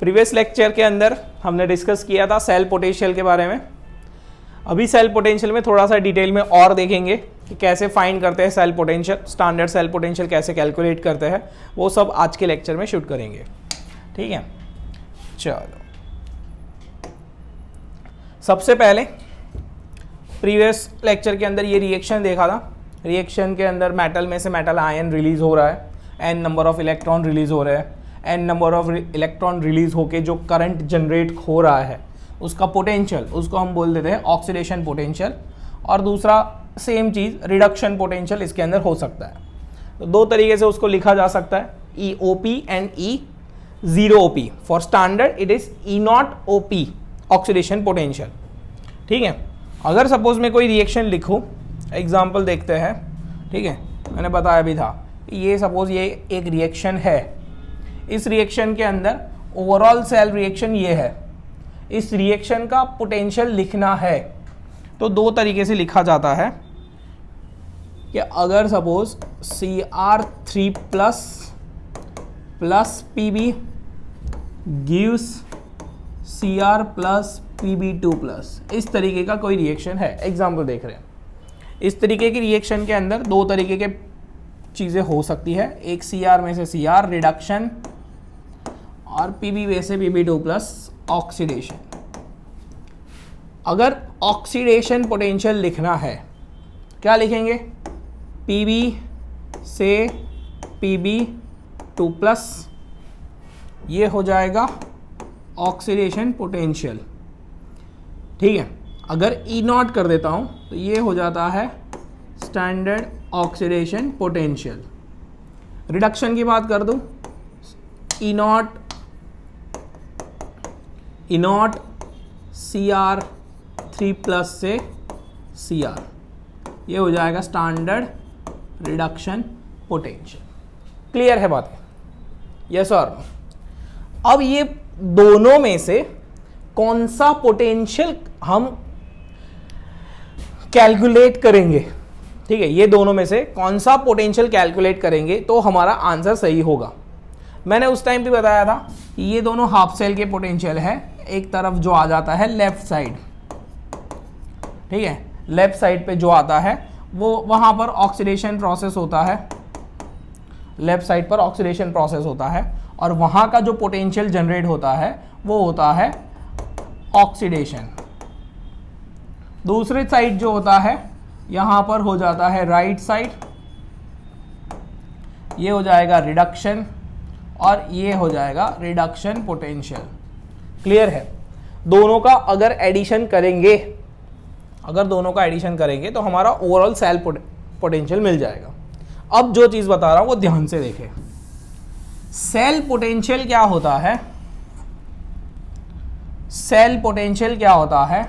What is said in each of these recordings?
Previous lecture के अंदर हमने डिस्कस किया था सेल पोटेंशियल के बारे में। अभी सेल पोटेंशियल में थोड़ा सा डिटेल में और देखेंगे कि कैसे फाइंड करते हैं cell potential, standard cell potential कैसे कैलकुलेट करते हैं, वो सब आज के लेक्चर में शूट करेंगे। ठीक है, चलो सबसे पहले प्रीवियस लेक्चर के अंदर ये रिएक्शन देखा था। रिएक्शन के अंदर मेटल में से मेटल आयन रिलीज हो रहा है, N number of electron release हो रहे हैं, N number of electron release होके जो करंट जनरेट हो रहा है उसका पोटेंशियल, उसको हम बोल देते हैं ऑक्सीडेशन पोटेंशियल। और दूसरा सेम चीज़ रिडक्शन पोटेंशियल इसके अंदर हो सकता है। तो दो तरीके से उसको लिखा जा सकता है, EOP and E0OP। For standard it is E0OP oxidation potential. ठीक है, अगर सपोज मैं कोई रिएक्शन लिखूं, एग्जाम्पल देखते हैं। ठीक है, मैंने बताया भी था, ये सपोज ये एक रिएक्शन है, इस रिएक्शन के अंदर ओवरऑल सेल रिएक्शन ये है, इस रिएक्शन का पोटेंशियल लिखना है तो दो तरीके से लिखा जाता है कि अगर suppose Cr3 plus Pb gives Cr plus Pb2 plus, इस तरीके का कोई रिएक्शन है। एग्जाम्पल देख रहे हैं, इस तरीके की रिएक्शन के अंदर दो तरीके के चीज़ें हो सकती है, एक Cr में से Cr रिडक्शन और Pb में से Pb2 प्लस ऑक्सीडेशन। अगर ऑक्सीडेशन पोटेंशियल लिखना है क्या लिखेंगे, Pb से Pb2 प्लस, ये हो जाएगा ऑक्सीडेशन पोटेंशियल। ठीक है, अगर E0 कर देता हूं तो ये हो जाता है स्टैंडर्ड ऑक्सीडेशन पोटेंशियल। रिडक्शन की बात कर दूं, E0 Cr3 प्लस से Cr, ये हो जाएगा स्टैंडर्ड रिडक्शन पोटेंशियल। क्लियर है बात? यस और नो? अब ये दोनों में से कौन सा पोटेंशियल हम कैलकुलेट करेंगे? ठीक है, ये दोनों में से कौन सा पोटेंशियल कैलकुलेट करेंगे तो हमारा आंसर सही होगा। मैंने उस टाइम भी बताया था कि ये दोनों हाफ सेल के पोटेंशियल है, एक तरफ जो आ जाता है लेफ्ट साइड। ठीक है, लेफ्ट साइड पे जो आता है वो वहां पर ऑक्सीडेशन प्रोसेस होता है, लेफ्ट साइड पर ऑक्सीडेशन प्रोसेस होता है और वहां का जो पोटेंशियल जनरेट होता है वो होता है ऑक्सीडेशन। दूसरी साइड जो होता है यहां पर हो जाता है राइट साइड, ये हो जाएगा रिडक्शन और ये हो जाएगा रिडक्शन पोटेंशियल। क्लियर है? दोनों का अगर एडिशन करेंगे, अगर दोनों का एडिशन करेंगे तो हमारा ओवरऑल सेल पोटेंशियल मिल जाएगा। अब जो चीज बता रहा हूं वो ध्यान से देखें। सेल पोटेंशियल क्या होता है? सेल पोटेंशियल क्या होता है?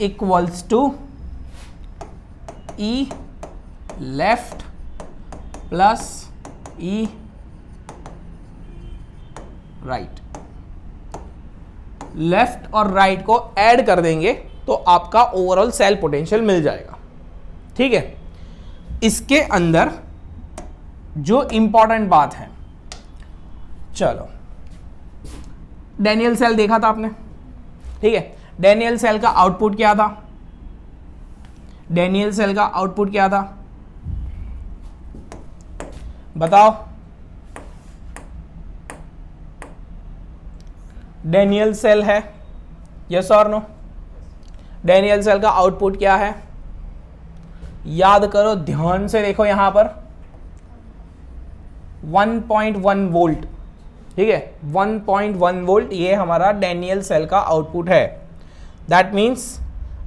Equals to E left plus E right. Left और राइट को ऐड कर देंगे तो आपका ओवरऑल सेल पोटेंशियल मिल जाएगा। ठीक है, इसके अंदर जो इंपॉर्टेंट बात है, चलो डैनियल सेल देखा था आपने। ठीक है, डैनियल सेल का आउटपुट क्या था? डैनियल सेल का आउटपुट क्या था बताओ? डैनियल सेल है, यस और नो? डैनियल सेल का आउटपुट क्या है? याद करो, ध्यान से देखो, यहां पर 1.1 वोल्ट। ठीक है, 1.1 वोल्ट ये हमारा डैनियल सेल का आउटपुट है। दैट मीन्स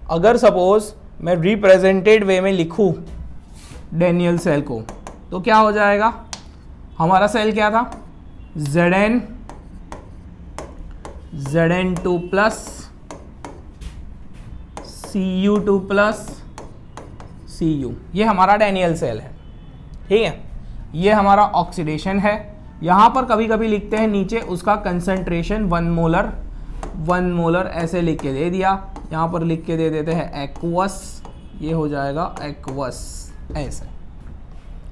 अगर सपोज मैं रिप्रेजेंटेड वे में लिखूं डैनियल सेल को तो क्या हो जाएगा? हमारा सेल क्या था? Zn2 plus Cu2 plus Cu, ये हमारा डैनियल सेल है। ठीक है, ये हमारा ऑक्सीडेशन है। यहां पर कभी कभी लिखते हैं नीचे उसका कंसंट्रेशन 1 मोलर ऐसे लिख के दे दिया, यहां पर लिख के दे देते हैं एक्वस, ये हो जाएगा एक्वस ऐसे।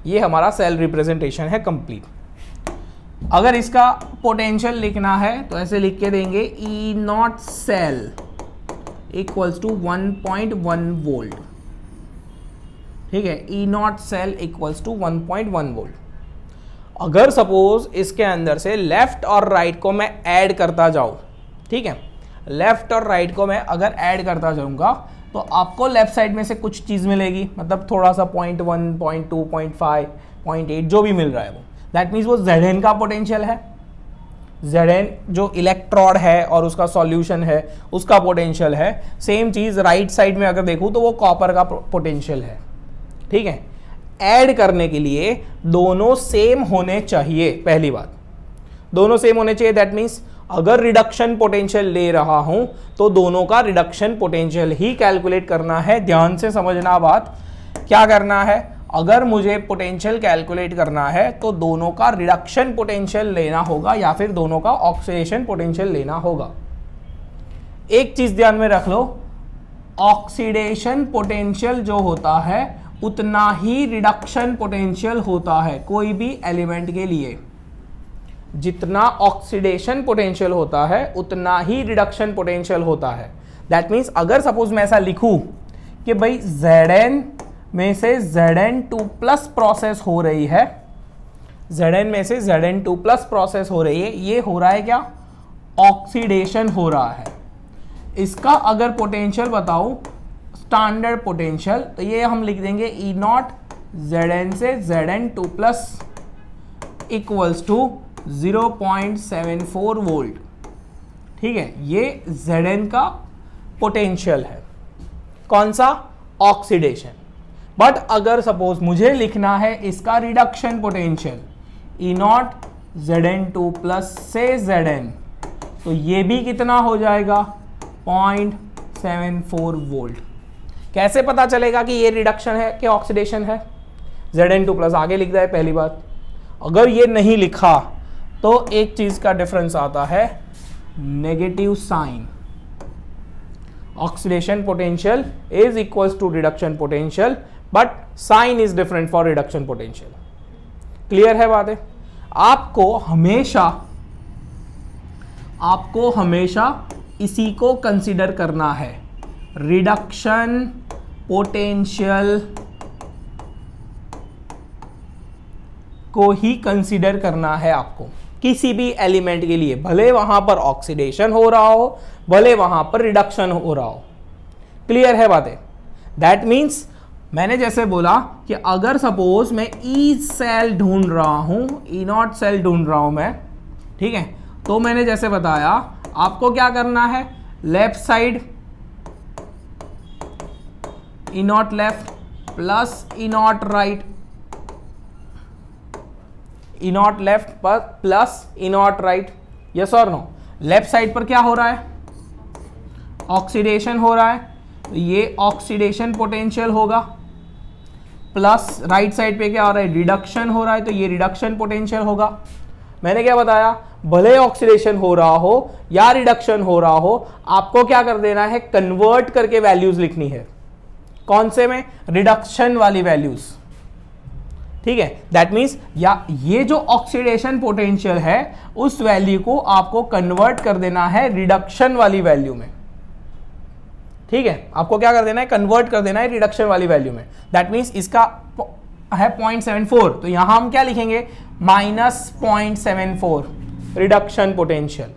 ये हमारा सेल रिप्रेजेंटेशन है कंप्लीट। अगर इसका पोटेंशियल लिखना है तो ऐसे लिख के देंगे E not cell equals to 1.1 volt. ठीक है, E not cell equals to 1.1 volt. अगर सपोज इसके अंदर से लेफ्ट और राइट को मैं ऐड करता जाऊं, ठीक है, लेफ्ट और राइट को मैं अगर ऐड करता जाऊंगा तो आपको लेफ्ट साइड में से कुछ चीज मिलेगी, मतलब थोड़ा सा 0.1, 0.2, 0.5, 0.8 जो भी मिल रहा है वो, दैट मीन्स वो Zn का पोटेंशियल है। Zn जो इलेक्ट्रोड है और उसका सॉल्यूशन है उसका पोटेंशियल है। सेम चीज राइट साइड में अगर देखूं तो वो कॉपर का पोटेंशियल है। ठीक है, ऐड करने के लिए दोनों सेम होने चाहिए। पहली बात, दोनों सेम होने चाहिए, दैट मीन्स अगर रिडक्शन पोटेंशियल ले रहा हूं तो दोनों का रिडक्शन पोटेंशियल ही कैलकुलेट करना है। ध्यान से समझना बात, क्या करना है, अगर मुझे पोटेंशियल कैलकुलेट करना है तो दोनों का रिडक्शन पोटेंशियल लेना होगा या फिर दोनों का ऑक्सीडेशन पोटेंशियल लेना होगा। एक चीज ध्यान में रख लो, ऑक्सीडेशन पोटेंशियल जो होता है उतना ही रिडक्शन पोटेंशियल होता है कोई भी एलिमेंट के लिए। जितना ऑक्सीडेशन पोटेंशियल होता है उतना ही रिडक्शन पोटेंशियल होता है। दैट मीन्स अगर सपोज मैं ऐसा लिखूं कि भाई Zn में से Zn2 प्लस प्रोसेस हो रही है, Zn में से Zn2 प्लस प्रोसेस हो रही है, ये हो रहा है क्या, ऑक्सीडेशन हो रहा है। इसका अगर पोटेंशियल बताऊं, स्टैंडर्ड पोटेंशियल, तो ये हम लिख देंगे ई नॉट Zn से Zn2 plus equals to 0.74 volt. ठीक है, ये Zn का पोटेंशियल है, कौन सा, ऑक्सीडेशन। बट अगर सपोज मुझे लिखना है इसका reduction potential E not Zn2 plus से Zn, तो ये भी कितना हो जाएगा, 0.74 वोल्ट। कैसे पता चलेगा कि ये रिडक्शन है कि ऑक्सीडेशन है, Zn2 प्लस आगे लिख रहा है। पहली बात, अगर ये नहीं लिखा तो एक चीज का डिफरेंस आता है, negative sign. Oxidation potential is equals to reduction potential, but sign is different for reduction potential. Clear है बात है। आपको हमेशा इसी को कंसीडर करना है, रिडक्शन पोटेंशियल को ही कंसीडर करना है आपको किसी भी एलिमेंट के लिए, भले वहां पर ऑक्सीडेशन हो रहा हो, भले वहां पर रिडक्शन हो रहा हो। क्लियर है बातें। दैट मीन्स मैंने जैसे बोला कि अगर सपोज मैं ई सेल ढूंढ रहा हूं, ई नॉट सेल ढूंढ रहा हूं मैं, ठीक है, तो मैंने जैसे बताया आपको क्या करना है, left side E not left plus E not right, E not left plus E not right, yes और नो। लेफ्ट साइड पर क्या हो रहा है, ऑक्सीडेशन हो रहा है, तो ये ऑक्सीडेशन पोटेंशियल होगा, प्लस राइट साइड पे क्या हो रहा है, रिडक्शन हो रहा है, तो ये रिडक्शन पोटेंशियल होगा। मैंने क्या बताया, भले ऑक्सीडेशन हो रहा हो या रिडक्शन हो रहा हो, आपको क्या कर देना है, कन्वर्ट करके वैल्यूज लिखनी है। कौन से में, रिडक्शन वाली वैल्यूज। ठीक है, दैट मीन्स या ये जो ऑक्सीडेशन पोटेंशियल है उस वैल्यू को आपको कन्वर्ट कर देना है रिडक्शन वाली वैल्यू में। ठीक है, आपको क्या कर देना है, कन्वर्ट कर देना है रिडक्शन वाली वैल्यू में। दैट मीन्स इसका है 0.74, तो यहां हम क्या लिखेंगे, -0.74 रिडक्शन पोटेंशियल।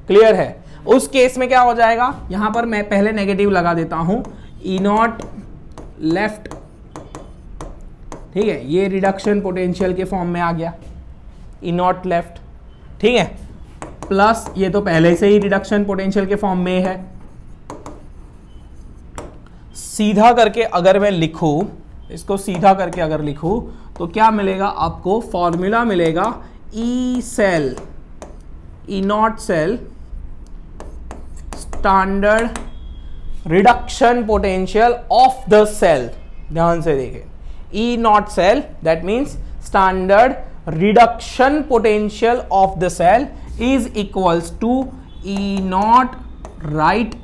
क्लियर है। उस केस में क्या हो जाएगा, यहां पर मैं पहले नेगेटिव लगा देता हूं, ई नॉट लेफ्ट, ठीक है, ये रिडक्शन पोटेंशियल के फॉर्म में आ गया, ई नॉट लेफ्ट, ठीक है, प्लस ये तो पहले से ही रिडक्शन पोटेंशियल के फॉर्म में है। सीधा करके अगर मैं लिखूं, इसको सीधा करके अगर लिखूं तो क्या मिलेगा आपको, फॉर्मूला मिलेगा E cell, E not cell standard reduction potential of the cell. ध्यान से देखें, E not cell that means standard reduction potential of the cell is equals to E not right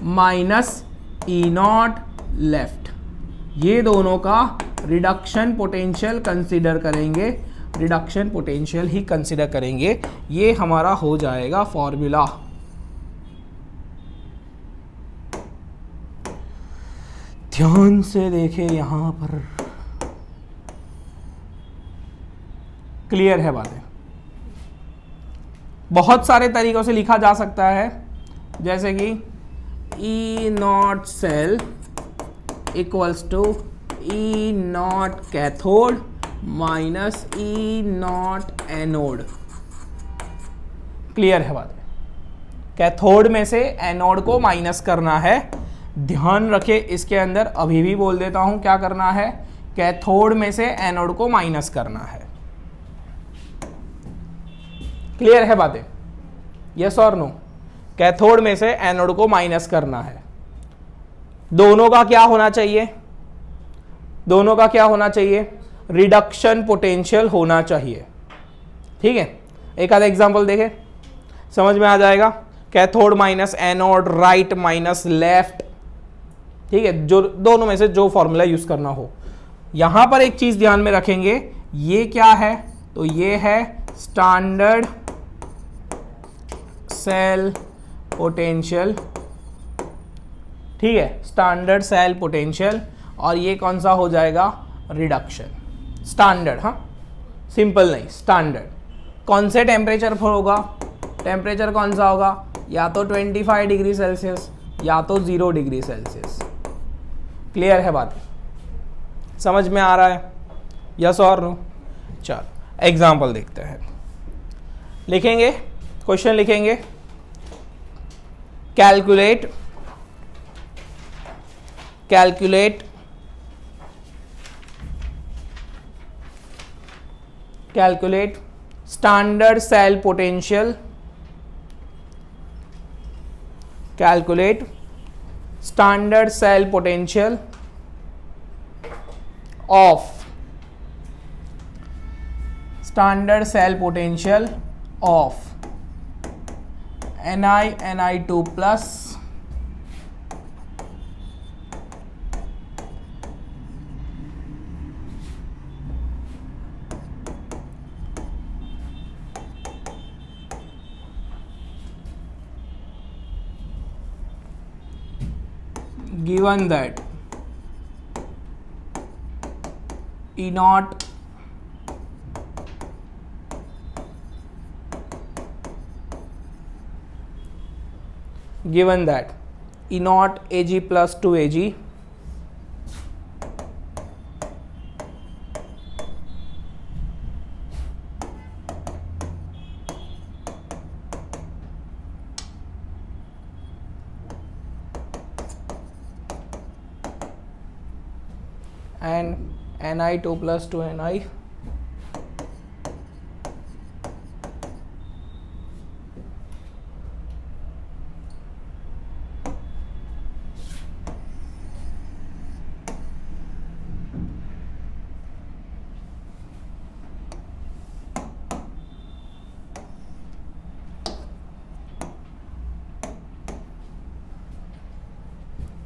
minus E not left. ये दोनों का reduction potential consider करेंगे reduction potential ही consider करेंगे। ये हमारा हो जाएगा फॉर्मूला। ध्यान से देखें यहां पर, क्लियर है बातें। बहुत सारे तरीकों से लिखा जा सकता है, जैसे कि E not cell equals to E not cathode minus E not anode. Clear है बात। कैथोड में से एनोड को माइनस करना है। ध्यान रखें, इसके अंदर अभी भी बोल देता हूं क्या करना है, कैथोड में से एनोड को माइनस करना है। क्लियर है बातें, यस और नो। कैथोड में से एनोड को माइनस करना है। दोनों का क्या होना चाहिए, दोनों का क्या होना चाहिए, रिडक्शन पोटेंशियल होना चाहिए। ठीक है, एक आधा एग्जांपल देखें, समझ में आ जाएगा। Cathode minus anode, right minus left, ठीक है, जो दोनों में से जो फॉर्मूला यूज करना हो। यहां पर एक चीज ध्यान में रखेंगे, ये क्या है, तो ये है स्टैंडर्ड सेल पोटेंशियल। ठीक है, स्टैंडर्ड सेल पोटेंशियल, और ये कौन सा हो जाएगा, रिडक्शन। स्टैंडर्ड, हाँ, सिंपल नहीं, स्टैंडर्ड। कौन से टेम्परेचर पर होगा, टेम्परेचर कौन सा होगा, या तो 25 डिग्री सेल्सियस या तो 0 डिग्री सेल्सियस। क्लियर है बात, समझ में आ रहा है, यस और नो। चलो एग्जाम्पल देखते हैं, लिखेंगे क्वेश्चन, लिखेंगे calculate standard cell potential, calculate standard cell potential of Ni2 plus given that E naught Ag plus 2Ag and Ni2 plus 2Ni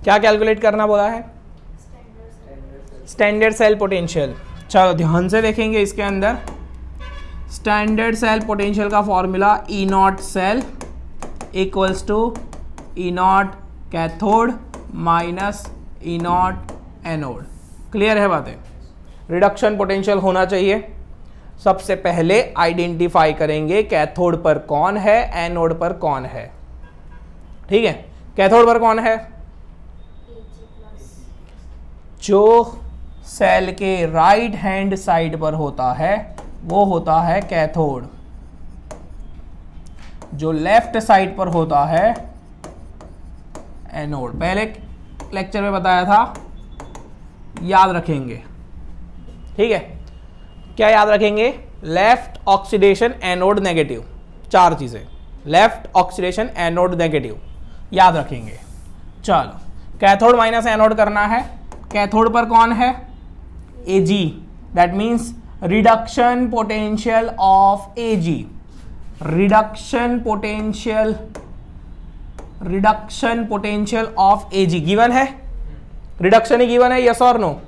क्या कैलकुलेट करना बोला है, स्टैंडर्ड सेल पोटेंशियल। चलो ध्यान से देखेंगे, इसके अंदर स्टैंडर्ड सेल पोटेंशियल का formula E not cell equals to E not cathode minus E not anode. Clear है बातें, रिडक्शन पोटेंशियल होना चाहिए। सबसे पहले आइडेंटिफाई करेंगे कैथोड पर कौन है, एनोड पर कौन है। ठीक है, कैथोड पर कौन है, जो सेल के राइट हैंड साइड पर होता है वो होता है कैथोड, जो लेफ्ट साइड पर होता है एनोड। पहले लेक्चर में बताया था, याद रखेंगे। ठीक है, क्या याद रखेंगे, लेफ्ट ऑक्सीडेशन एनोड नेगेटिव, चार चीजें, लेफ्ट ऑक्सीडेशन एनोड नेगेटिव याद रखेंगे। चलो कैथोड माइनस एनोड करना है। कैथोड पर कौन है, Ag, that means reduction potential of Ag, reduction potential of Ag given है, रिडक्शन ही गिवन है, यस और नो।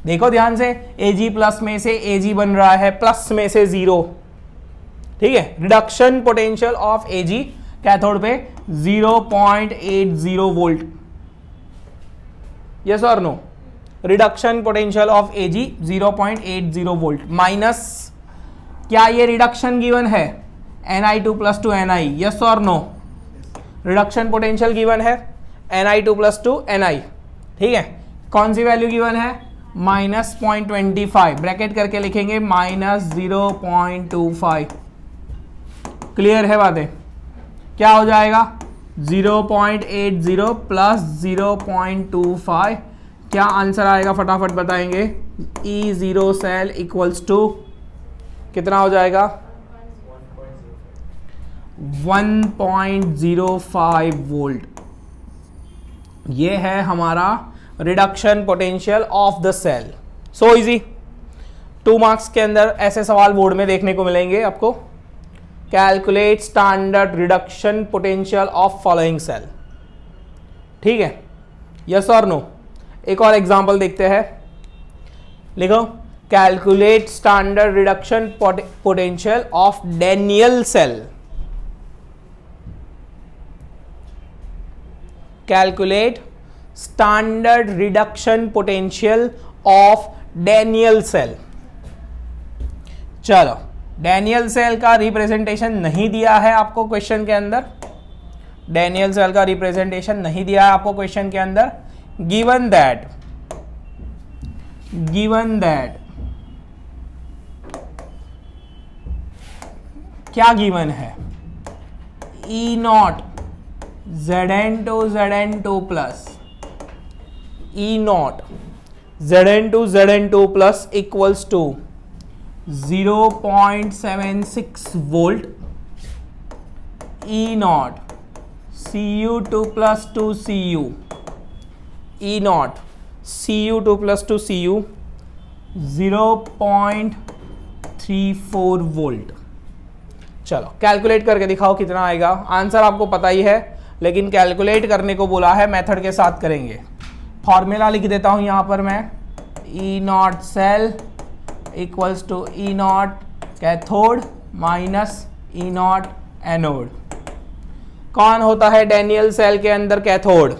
देखो ध्यान से, Ag प्लस में से Ag बन रहा है प्लस में से 0, ठीक है। Reduction potential of Ag cathode पे 0.80 वोल्ट, यस और no. Reduction potential of Ag 0.80 volt minus, क्या ये रिडक्शन गिवन है Ni2 plus two Ni, yes और नो। रिडक्शन पोटेंशियल गिवन है Ni2 प्लस टू Ni, ठीक है। कौन सी वैल्यू गिवन है, -0.25, ब्रैकेट करके लिखेंगे -0.25। क्लियर है बातें, क्या हो जाएगा 0.80 प्लस 0.25, क्या आंसर आएगा फटाफट बताएंगे। E0 सेल इक्वल्स टू कितना हो जाएगा 1.05 वोल्ट। ये है हमारा reduction potential of the cell. So easy, 2 marks के अंदर ऐसे सवाल बोर्ड में देखने को मिलेंगे आपको। Calculate standard reduction potential of following cell, ठीक है, यस और नो। एक और एग्जांपल देखते हैं, लिखो calculate standard reduction potential of Daniell cell. Calculate standard reduction potential of Daniell cell. चलो, डैनियल सेल का रिप्रेजेंटेशन नहीं दिया है आपको क्वेश्चन के अंदर, डैनियल सेल का रिप्रेजेंटेशन नहीं दिया है आपको क्वेश्चन के अंदर। गिवन दैट क्या गिवन है, E0 Zn2 plus E0 Zn2 plus equals to 0.76 volt, E0 Cu2 plus 2 Cu, E0 Cu2 plus 2 Cu 0.34 volt. चलो कैलकुलेट करके दिखाओ कितना आएगा। आंसर आपको पता ही है, लेकिन कैलकुलेट करने को बोला है, मेथड के साथ करेंगे। फॉर्मूला लिख देता हूं यहां पर मैं, E0 cell equals to E0 cathode minus E0 anode. कौन होता है डैनियल सेल के अंदर कैथोड,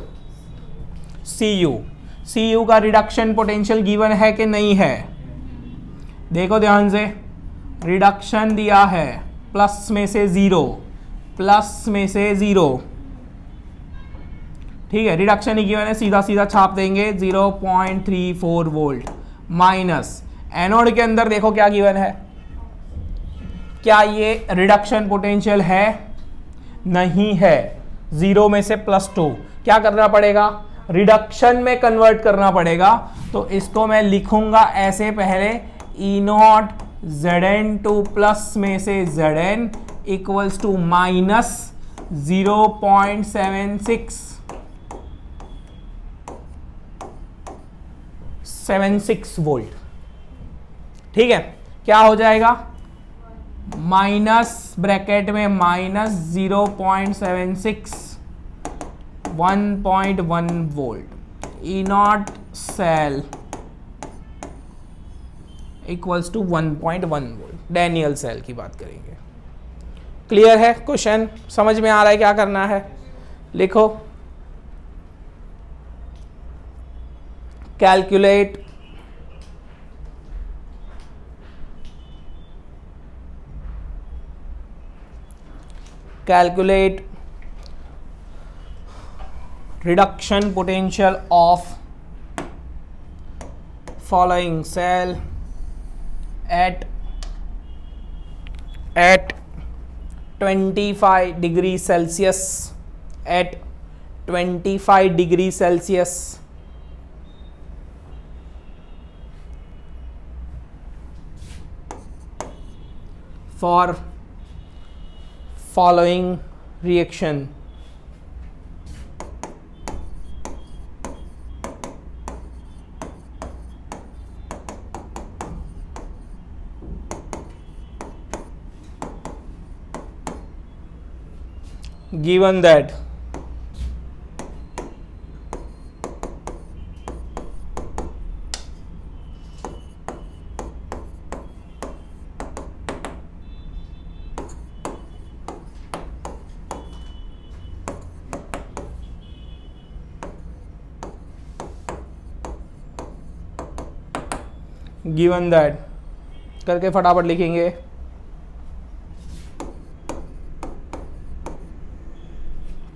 Cu का रिडक्शन पोटेंशियल गिवन है कि नहीं है, देखो ध्यान से, रिडक्शन दिया है प्लस में से 0, ठीक है। रिडक्शन ही गिवन है, सीधा सीधा छाप देंगे 0.34 वोल्ट माइनस एनोड के अंदर देखो क्या गिवन है, क्या ये रिडक्शन पोटेंशियल है, नहीं है, 0 में से +2, क्या करना पड़ेगा, रिडक्शन में कन्वर्ट करना पड़ेगा। तो इसको मैं लिखूंगा ऐसे, पहले E0 Zn2 प्लस में से Zn equals to minus 0.76 volt, ठीक है। क्या हो जाएगा, माइनस ब्रैकेट में minus 0.76 1.1 volt, E0 cell equals to 1.1 volt. Daniell cell की बात करेंगे। क्लियर है, क्वेश्चन समझ में आ रहा है क्या करना है, लिखो calculate reduction potential of following cell at 25 degree Celsius, at 25 degree Celsius for following reaction. Given that given that करके फटाफट लिखेंगे।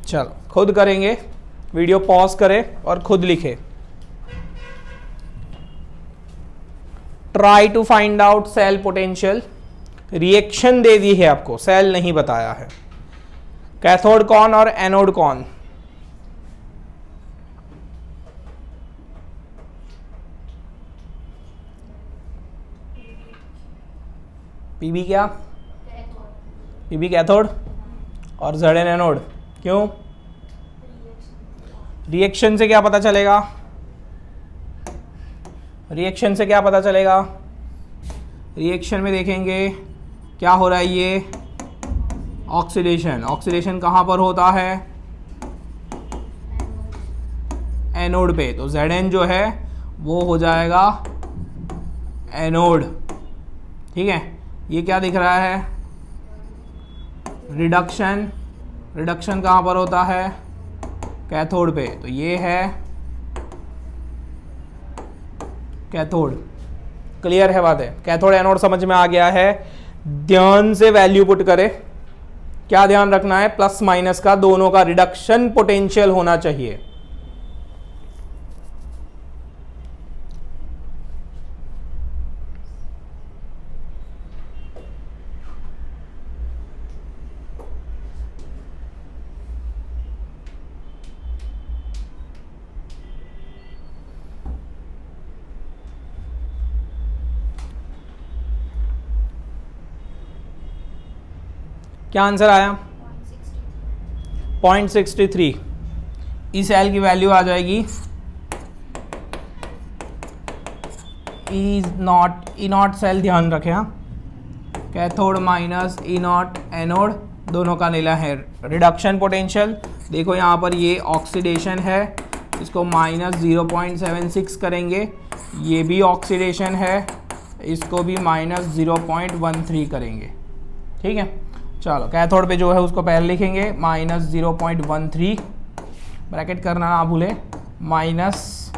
चलो खुद करेंगे, वीडियो पॉज करें और खुद लिखें। Try to find out cell potential. Reaction दे दी है आपको, सेल नहीं बताया है। कैथोड कौन और एनोड कौन? पीबी क्या? पीबी कैथोड और जेड एन एनोड। क्यों? रिएक्शन से क्या पता चलेगा? रिएक्शन से क्या पता चलेगा? रिएक्शन में देखेंगे क्या हो रहा है, ये ऑक्सीडेशन। ऑक्सीडेशन कहाँ पर होता है? एनोड पे। तो Zn जो है वो हो जाएगा एनोड। ठीक है, ये क्या दिख रहा है? रिडक्शन। रिडक्शन कहाँ पर होता है? कैथोड पे। तो ये है कैथोड। क्लियर है बात है? कैथोड एनोड समझ में आ गया है। ध्यान से वैल्यू पुट करें। क्या ध्यान रखना है? प्लस माइनस का दोनों का रिडक्शन पोटेंशियल होना चाहिए। क्या आंसर आया? 0.63। इस सेल की वैल्यू आ जाएगी ई नॉट सेल, ध्यान रखें। हाँ, cathode minus E not anode, दोनों का नीला है रिडक्शन पोटेंशियल। देखो यहाँ पर ये ऑक्सीडेशन है, इसको माइनस 0.76 करेंगे। ये भी ऑक्सीडेशन है, इसको भी माइनस 0.13 करेंगे। ठीक है, चलो कैथोड पे जो है उसको पहले लिखेंगे माइनस 0.13, ब्रैकेट करना ना भूले, माइनस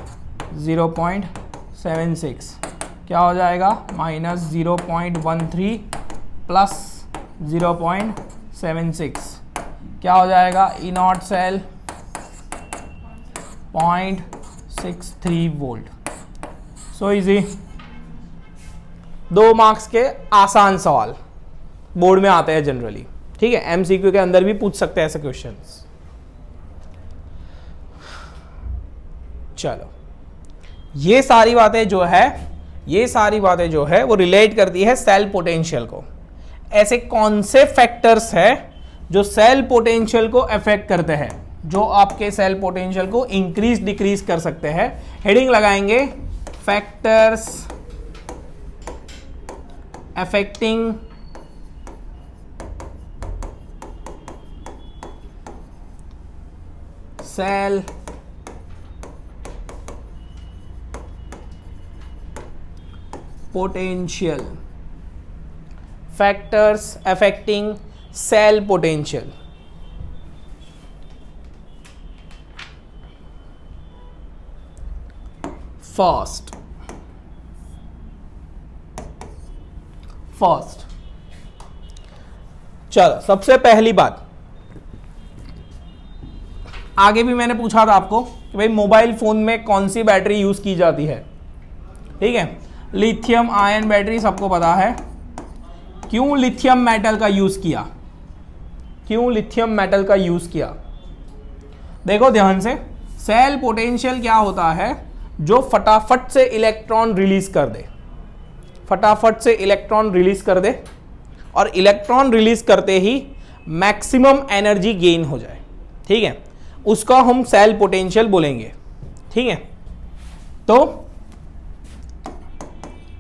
0.76 क्या हो जाएगा? माइनस 0.13 प्लस 0.76 क्या हो जाएगा? E not cell 0.63 volt. So easy. 2 marks के आसान सवाल बोर्ड में आते हैं जनरली। ठीक है, एमसीक्यू के अंदर भी पूछ सकते हैं ऐसे क्वेश्चंस। चलो, ये सारी बातें जो है वो रिलेट करती है सेल पोटेंशियल को। ऐसे कौन से फैक्टर्स हैं जो सेल पोटेंशियल को अफेक्ट करते हैं, जो आपके सेल पोटेंशियल को इंक्रीज डिक्रीज कर सकते हैं? हेडिंग लगाएंगे factors affecting cell potential. Factors affecting cell potential. First, चलो सबसे पहली बात, आगे भी मैंने पूछा था आपको कि भाई मोबाइल फोन में कौन सी बैटरी यूज की जाती है। ठीक है, लिथियम आयन बैटरी सबको पता है। क्यों लिथियम मेटल का यूज किया? देखो ध्यान से, सेल पोटेंशियल क्या होता है? जो फटाफट से इलेक्ट्रॉन रिलीज कर दे, और इलेक्ट्रॉन रिलीज करते ही मैक्सिमम एनर्जी गेन हो जाए। ठीक है, उसका हम सेल पोटेंशियल बोलेंगे। ठीक है, तो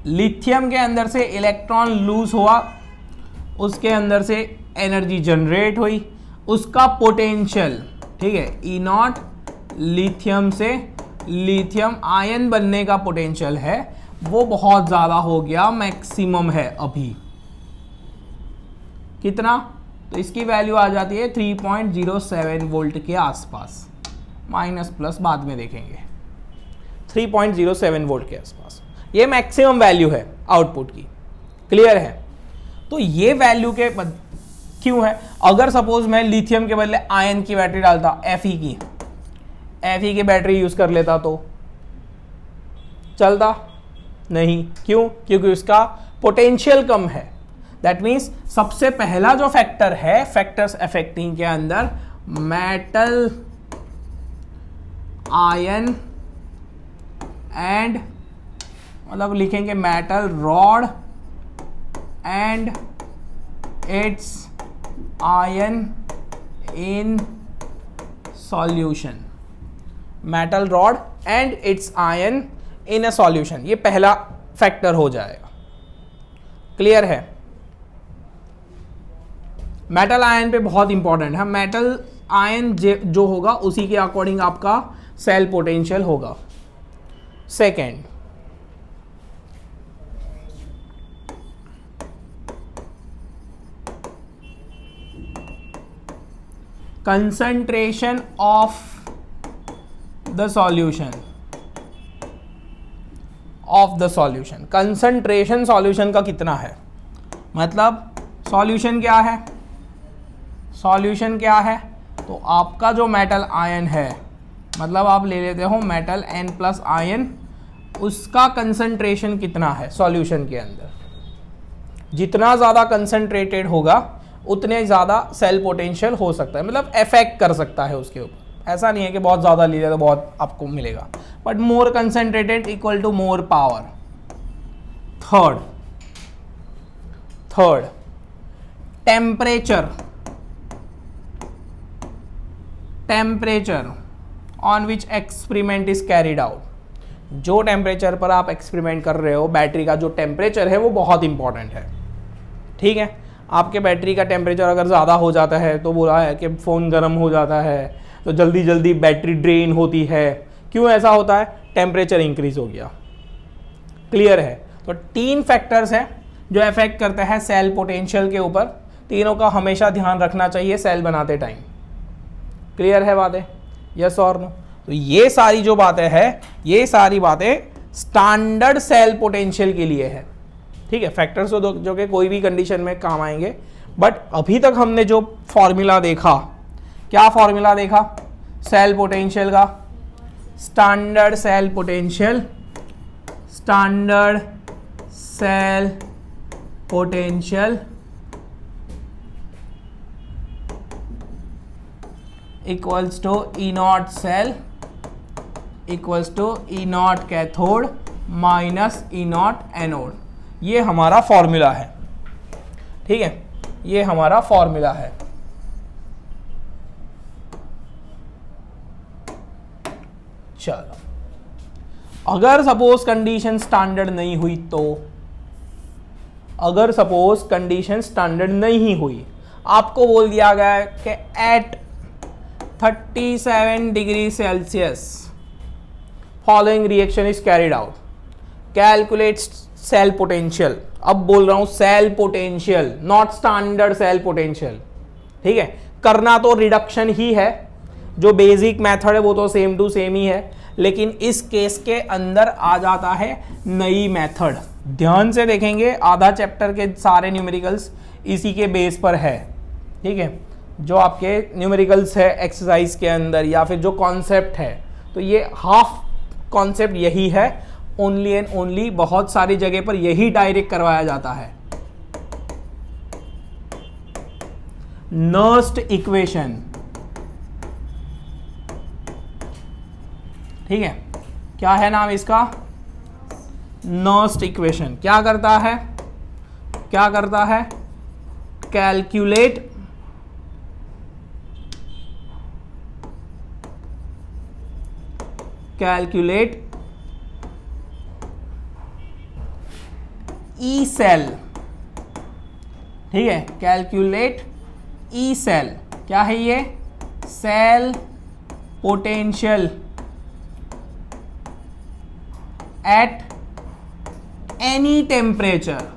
लिथियम के अंदर से इलेक्ट्रॉन लूज हुआ, उसके अंदर से एनर्जी जनरेट हुई, उसका पोटेंशियल, ठीक है, ई नॉट लिथियम से लिथियम आयन बनने का पोटेंशियल है, वो बहुत ज़्यादा हो गया, मैक्सिमम है अभी। कितना? तो इसकी वैल्यू आ जाती है 3.07 वोल्ट के आसपास, माइनस प्लस बाद में देखेंगे। 3.07 वोल्ट के आसपास ये मैक्सिमम वैल्यू है आउटपुट की, क्लियर है। तो ये वैल्यू के क्यों है? अगर सपोज मैं लिथियम के बदले आयन की बैटरी डालता, Fe की बैटरी यूज कर लेता तो चलता नहीं, क्यों? क्योंकि उसका पोटेंशियल कम है। दैट मीन्स सबसे पहला जो फैक्टर है फैक्टर्स अफेक्टिंग के अंदर, मेटल आयन एंड, मतलब लिखेंगे metal rod and it's ion in solution, metal rod and it's ion in a solution, ये पहला फैक्टर हो जाएगा, क्लियर है। मेटल आयन पे बहुत इंपॉर्टेंट है, मेटल आयन जो होगा उसी के अकॉर्डिंग आपका सेल पोटेंशियल होगा। Second, concentration of the solution, concentration solution का कितना है, मतलब सॉल्यूशन क्या है, तो आपका जो मेटल आयन है, मतलब आप ले लेते हो मेटल N प्लस आयन, उसका कंसंट्रेशन कितना है सॉल्यूशन के अंदर। जितना ज़्यादा कंसंट्रेटेड होगा उतने ज़्यादा सेल पोटेंशियल हो सकता है, मतलब इफेक्ट कर सकता है उसके ऊपर। ऐसा नहीं है कि बहुत ज़्यादा लीजिए तो बहुत आपको मिलेगा, but more concentrated equal to more power. Third temperature on which experiment is carried out. जो टेम्परेचर पर आप एक्सपेरिमेंट कर रहे हो, बैटरी का जो टेम्परेचर है वो बहुत इंपॉर्टेंट है, ठीक है। आपके बैटरी का टेम्परेचर अगर ज़्यादा हो जाता है तो बोला है कि फ़ोन गर्म हो जाता है, तो जल्दी जल्दी बैटरी ड्रेन होती है। क्यों ऐसा होता है? टेम्परेचर इंक्रीज हो गया, क्लियर है। तो 3 फैक्टर्स हैं जो अफेक्ट करते हैं सेल पोटेंशियल के ऊपर, तीनों का हमेशा ध्यान रखना चाहिए सेल बनाते टाइम, क्लियर है बातें, यस और नो। तो ये सारी जो बातें हैं, ये सारी बातें स्टैंडर्ड सेल पोटेंशियल के लिए है, ठीक है। फैक्टर्स जो कि कोई भी कंडीशन में काम आएंगे, बट अभी तक हमने जो फॉर्मूला देखा, क्या फॉर्मूला देखा सेल पोटेंशियल का? Standard cell potential equals to E not cell equals to E not cathode minus E not anode. ये हमारा फॉर्मूला है, ठीक है, ये हमारा फॉर्मूला है। चलो, अगर सपोज कंडीशन स्टैंडर्ड नहीं हुई तो, अगर सपोज कंडीशन स्टैंडर्ड नहीं हुई, आपको बोल दिया गया है कि at 37 degree Celsius following reaction is carried out, calculate cell potential. अब बोल रहा हूं cell potential, not standard cell potential, ठीक है। करना तो रिडक्शन ही है, जो बेसिक मेथड है वो तो सेम टू सेम ही है, लेकिन इस केस के अंदर आ जाता है नई मेथड। ध्यान से देखेंगे, आधा चैप्टर के सारे न्यूमेरिकल्स इसी के बेस पर है, ठीक है। जो आपके न्यूमेरिकल्स है एक्सरसाइज के अंदर, या फिर जो कॉन्सेप्ट है, तो ये हाफ कॉन्सेप्ट यही है, ओनली एंड ओनली। बहुत सारी जगह पर यही डायरेक्ट करवाया जाता है। नर्स्ट इक्वेशन, ठीक है, क्या है नाम इसका? Nernst equation. क्या करता है? कैलकुलेट ई सेल, ठीक है, कैलकुलेट ई सेल। क्या है ये? Cell potential at any temperature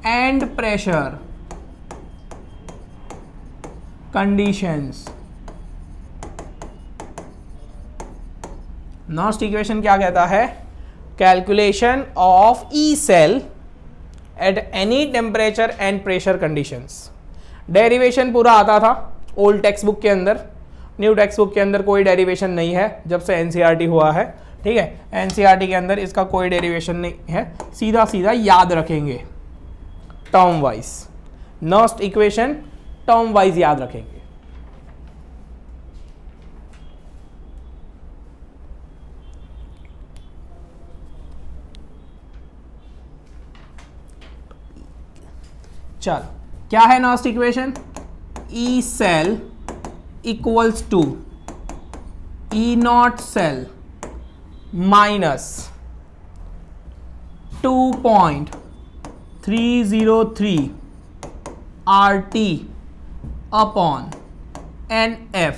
and pressure conditions. Nernst equation क्या कहता है? Calculation of E cell at any temperature and pressure conditions. Derivation पूरा आता था ओल्ड टेक्स्ट बुक के अंदर, न्यू टेक्स्ट बुक के अंदर कोई डेरिवेशन नहीं है जब से एनसीईआरटी हुआ है, ठीक है। एनसीईआरटी के अंदर इसका कोई डेरिवेशन नहीं है, सीधा सीधा याद रखेंगे term wise, Nernst equation term wise याद रखेंगे। चल क्या है Nernst equation? E cell equals to E not cell minus 2.303 RT upon NF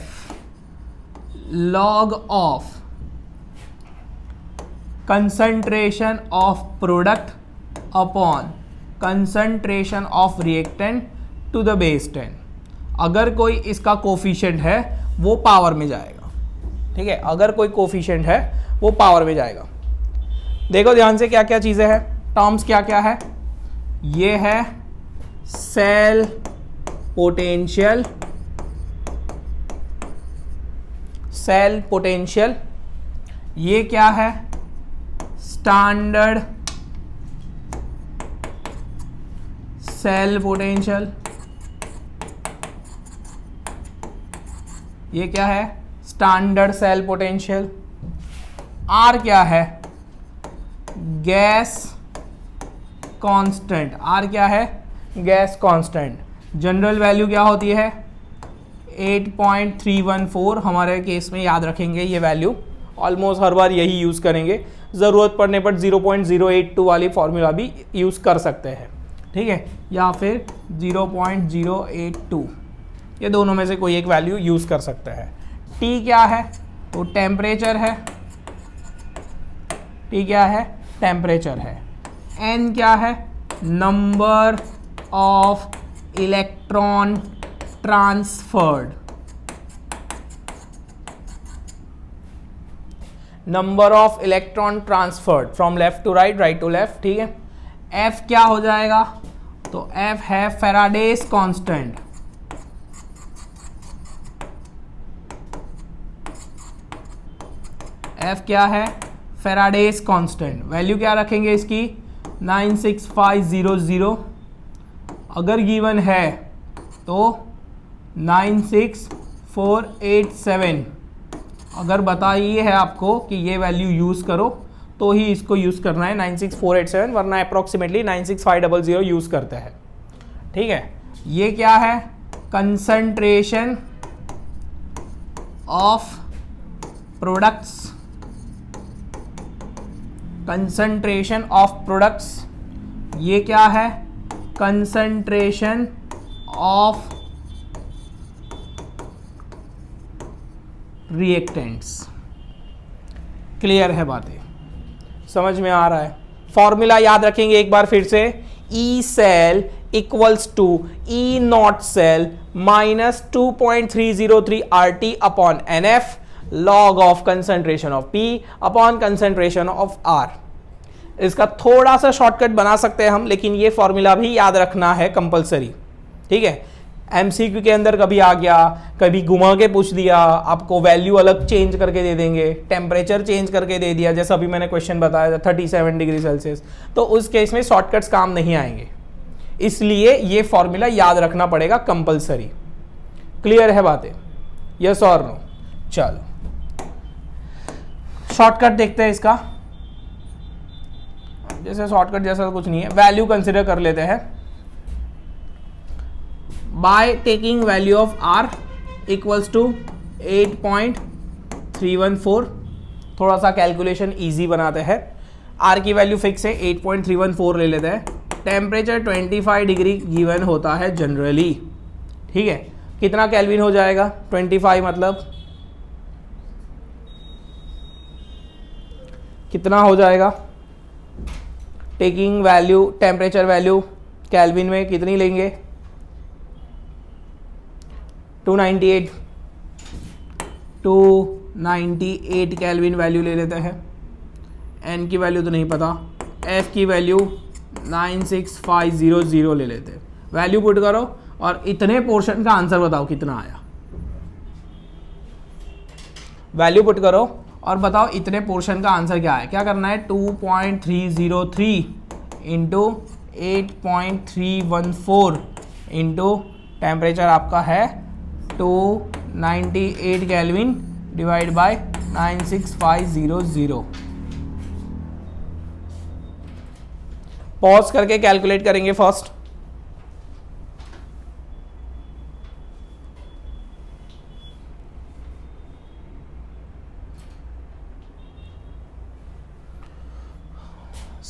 log of concentration of product upon concentration of reactant to the base 10। अगर कोई इसका coefficient है वो पावर में जाएगा, ठीक है। अगर कोई कोफिशिएंट है वो पावर में जाएगा। देखो ध्यान से क्या क्या चीजें हैं, टर्म्स क्या क्या है। ये है सेल पोटेंशियल, सेल पोटेंशियल। ये क्या है? Standard cell potential. ये क्या है? Standard cell potential. आर क्या है? Gas constant. आर क्या है? Gas constant. जनरल वैल्यू क्या होती है? 8.314। हमारे केस में याद रखेंगे ये वैल्यू, ऑलमोस्ट हर बार यही यूज़ करेंगे। ज़रूरत पड़ने पर 0.082 वाली फॉर्मूला भी यूज़ कर सकते हैं, ठीक है, या फिर 0.082, ये दोनों में से कोई एक वैल्यू यूज़ कर सकते हैं। टी क्या है? तो टेम्परेचर है। टी क्या है? टेम्परेचर है। एन क्या है? Number of electron transferred. Number of electron transferred from left to right, right to left, ठीक है। एफ क्या हो जाएगा? तो एफ है फैराडेज कांस्टेंट। एफ क्या है? Faraday's constant. वैल्यू क्या रखेंगे इसकी? 96500। अगर गिवन है तो 96487। अगर बताइए है आपको कि ये वैल्यू यूज़ करो तो ही इसको यूज़ करना है 96487, वरना अप्रॉक्सीमेटली 96500 यूज़ करते हैं, ठीक है। ये क्या है? Concentration of products. Concentration of products. ये क्या है? Concentration of reactants. क्लियर है बातें? समझ में आ रहा है? फॉर्मूला याद रखेंगे एक बार फिर से। E cell equals to E not cell minus 2.303 RT upon NF log of concentration of P upon concentration of R। इसका थोड़ा सा शॉर्टकट बना सकते हैं हम, लेकिन ये फॉर्मूला भी याद रखना है कंपलसरी, ठीक है। एमसीक्यू के अंदर कभी आ गया, कभी घुमा के पूछ दिया, आपको वैल्यू अलग चेंज करके दे देंगे, टेम्परेचर चेंज करके दे दिया, जैसा अभी मैंने क्वेश्चन बताया था 37 डिग्री सेल्सियस, तो उस केस में शॉर्टकट्स काम नहीं आएंगे। इसलिए ये फॉर्मूला याद रखना पड़ेगा कंपलसरी। क्लियर है बातें? यस और नो? चलो शॉर्टकट देखते हैं इसका। जैसे शॉर्टकट जैसा कुछ नहीं है, वैल्यू कंसिडर कर लेते हैं। By taking value of R equals to 8.314। थोड़ा सा कैलकुलेशन इजी बनाते हैं। आर की वैल्यू फिक्स है, 8.314 ले लेते हैं। टेम्परेचर 25 डिग्री गिवन होता है जनरली, ठीक है। कितना केल्विन हो जाएगा? 25 मतलब कितना हो जाएगा? Taking value, temperature value kelvin में कितनी लेंगे? 298 केल्विन वैल्यू ले लेते हैं। n की वैल्यू तो नहीं पता, f की वैल्यू 96500 ले लेते, वैल्यू पुट करो और इतने पोर्शन का आंसर बताओ कितना आया। वैल्यू पुट करो और बताओ इतने पोर्शन का आंसर क्या है। क्या करना है, 2.303 इंटू 8.314 इंटू टेम्परेचर आपका है 298 केल्विन डिवाइड बाय 96500। पॉज करके कैलकुलेट करेंगे फर्स्ट।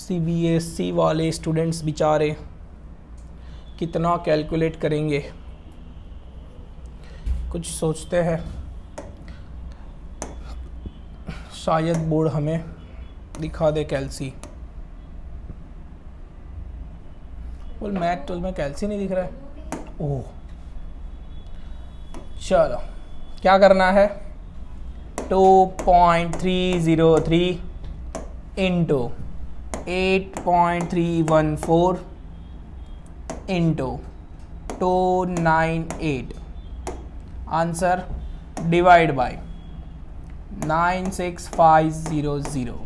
CBSE वाले स्टूडेंट्स बेचारे कितना कैलकुलेट करेंगे, कुछ सोचते हैं। शायद बोर्ड हमें दिखा दे कैल्सी। बोल मैथ 12 में कैल्सी नहीं दिख रहा है। ओह चलो क्या करना है, 2.303 into 8.314 into 298 answer divide by 96500।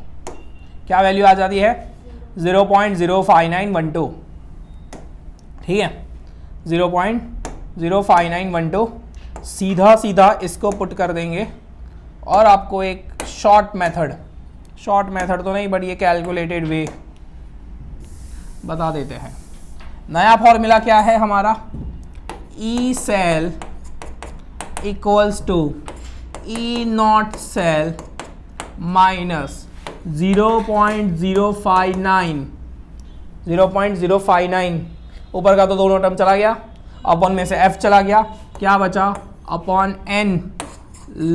क्या वैल्यू आ जाती है, 0.05912। ठीक है, 0.05912। सीधा सीधा इसको पुट कर देंगे और आपको एक शॉर्ट मेथड तो नहीं बट ये कैलकुलेटेड वे बता देते हैं। नया फॉर्मूला क्या है हमारा, E cell equals to E not cell minus 0.059 ऊपर का तो दोनों टर्म चला गया, अपॉन में से f चला गया, क्या बचा upon n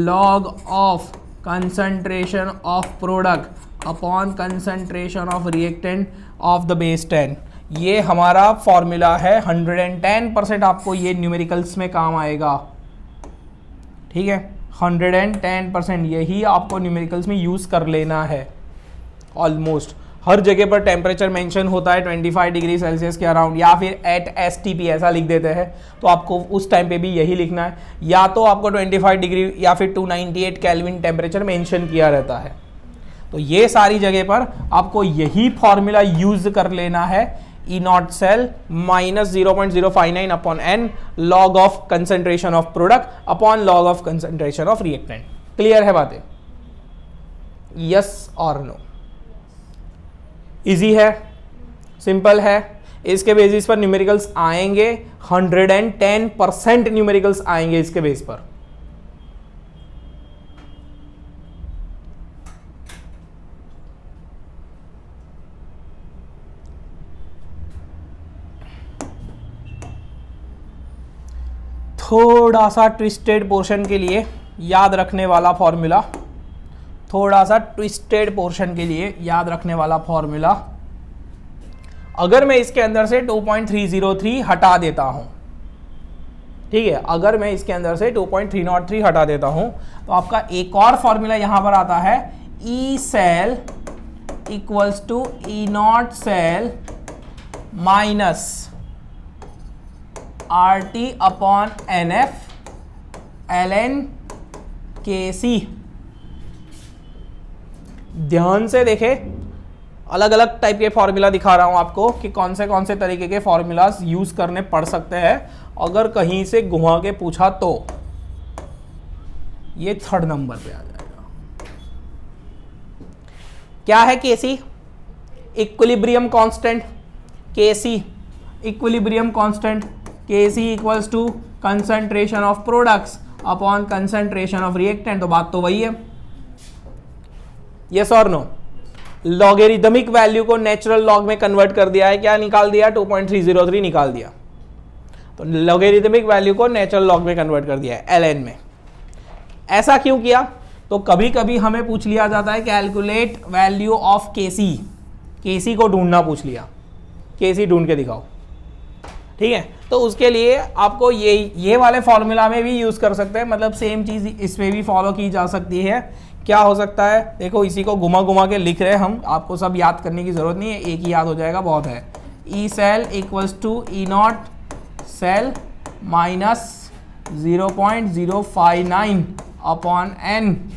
log of concentration of product upon concentration of reactant of the base 10। ये हमारा फॉर्मूला है, 110% आपको ये न्यूमेरिकल्स में काम आएगा। ठीक है, 110% यही आपको न्यूमेरिकल्स में यूज़ कर लेना है। ऑलमोस्ट हर जगह पर टेम्परेचर मेंशन होता है 25 डिग्री सेल्सियस के अराउंड, या फिर एट STP ऐसा लिख देते हैं, तो आपको उस टाइम पे भी यही लिखना है। या तो आपको 25 डिग्री या फिर 298 केल्विन टेम्परेचर मेंशन किया रहता है। तो ये सारी जगह पर आपको यही फॉर्मूला यूज कर लेना है, E not cell minus 0.059 upon n log of concentration of product upon log of concentration of reactant. Clear है बातें, यस और नो? इजी है, सिंपल है। इसके बेसिस पर न्यूमेरिकल्स आएंगे, 110% न्यूमेरिकल्स आएंगे इसके बेस पर। थोड़ा सा ट्विस्टेड पोर्शन के लिए याद रखने वाला फॉर्मूला, अगर मैं इसके अंदर से 2.303 हटा देता हूं, ठीक है, अगर मैं इसके अंदर से 2.303 हटा देता हूं तो आपका एक और फॉर्मूला यहां पर आता है, E cell equals to E not cell minus RT upon NF ln KC। ध्यान से देखे, अलग अलग टाइप के फॉर्मूला दिखा रहा हूं आपको कि कौन से तरीके के फॉर्मूलाज यूज करने पड़ सकते हैं। अगर कहीं से घुमा के पूछा तो ये 3rd नंबर पे आ जाएगा। क्या है KC? Equilibrium constant. KC equilibrium constant, KC equals to concentration of products upon concentration of reactant. तो बात तो वही है, यस और नो? लॉगेरिथमिक वैल्यू को नेचुरल लॉग में कन्वर्ट कर दिया है, क्या निकाल दिया? 2.303 निकाल दिया। तो लॉगेरिथमिक वैल्यू को नेचुरल लॉग में कन्वर्ट कर दिया है ln में। ऐसा क्यों किया? तो कभी कभी हमें पूछ लिया जाता है कैलकुलेट वैल्यू ऑफ KC को ढूंढना पूछ लिया, KC ढूंढ के दिखाओ। ठीक है, तो उसके लिए आपको ये वाले फॉर्मूला में भी यूज कर सकते हैं, मतलब सेम चीज इसमें भी फॉलो की जा सकती है क्या हो सकता है, देखो इसी को घुमा घुमा के लिख रहे हैं हम, आपको सब याद करने की ज़रूरत नहीं है, एक ही याद हो जाएगा बहुत है। E cell equals to E not cell minus 0.059 upon N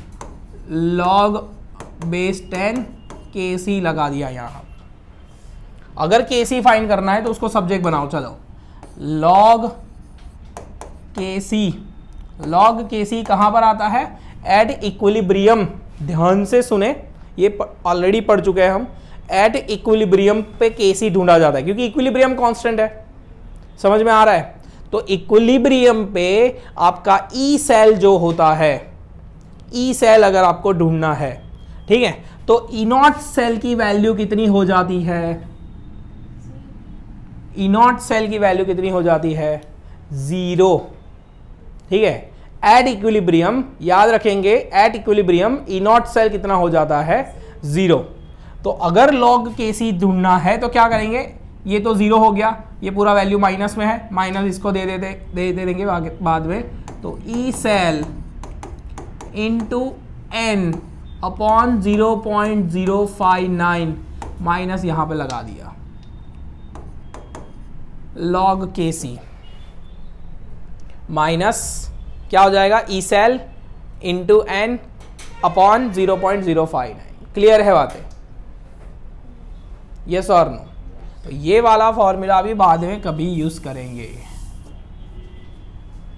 log base 10 K सी लगा दिया यहाँ। अगर के सी फाइंड करना है तो उसको सब्जेक्ट बनाओ, चलो लॉग के सी। लॉग के सी कहाँ पर आता है, एट इक्विलिब्रियम। ध्यान से सुने, ये ऑलरेडी पढ़ चुके हैं हम। एट इक्विलिब्रियम पे के सी ढूंढा जाता है क्योंकि इक्विलिब्रियम कांस्टेंट है, समझ में आ रहा है। तो इक्विलिब्रियम पे आपका ई सेल जो होता है, ई सेल अगर आपको ढूंढना है, ठीक है, तो ई नॉट सेल की वैल्यू कितनी हो जाती है, ई नॉट सेल की वैल्यू कितनी हो जाती है, 0, ठीक है। एट इक्विलिब्रियम याद रखेंगे, at equilibrium E not cell कितना हो जाता है, 0। तो अगर लॉग के सी ढूंढना है तो क्या करेंगे, ये तो 0 हो गया, ये पूरा वैल्यू माइनस में है, माइनस इसको दे देंगे बाद में। तो E cell into N upon 0.059 minus यहां पे लगा दिया लॉग के सी माइनस क्या हो जाएगा, E cell into N upon 0.059। Clear है बातें, यस और नो। तो ये वाला फॉर्मूला भी बाद में कभी यूज करेंगे।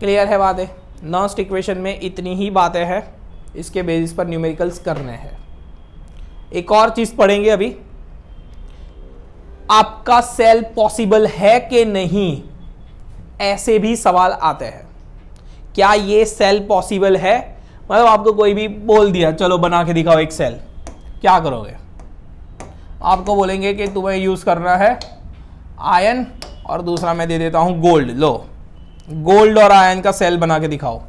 क्लियर है बातें, नॉस्ट इक्वेशन में इतनी ही बातें हैं, इसके बेसिस पर न्यूमेरिकल्स करने हैं। एक और चीज पढ़ेंगे अभी, आपका सेल पॉसिबल है कि नहीं, ऐसे भी सवाल आते हैं। क्या ये सेल पॉसिबल है, मतलब आपको कोई भी बोल दिया चलो बना के दिखाओ एक सेल, क्या करोगे, आपको बोलेंगे कि तुम्हें यूज करना है आयन और दूसरा मैं दे देता हूं गोल्ड, लो गोल्ड और आयन का सेल बना के दिखाओ,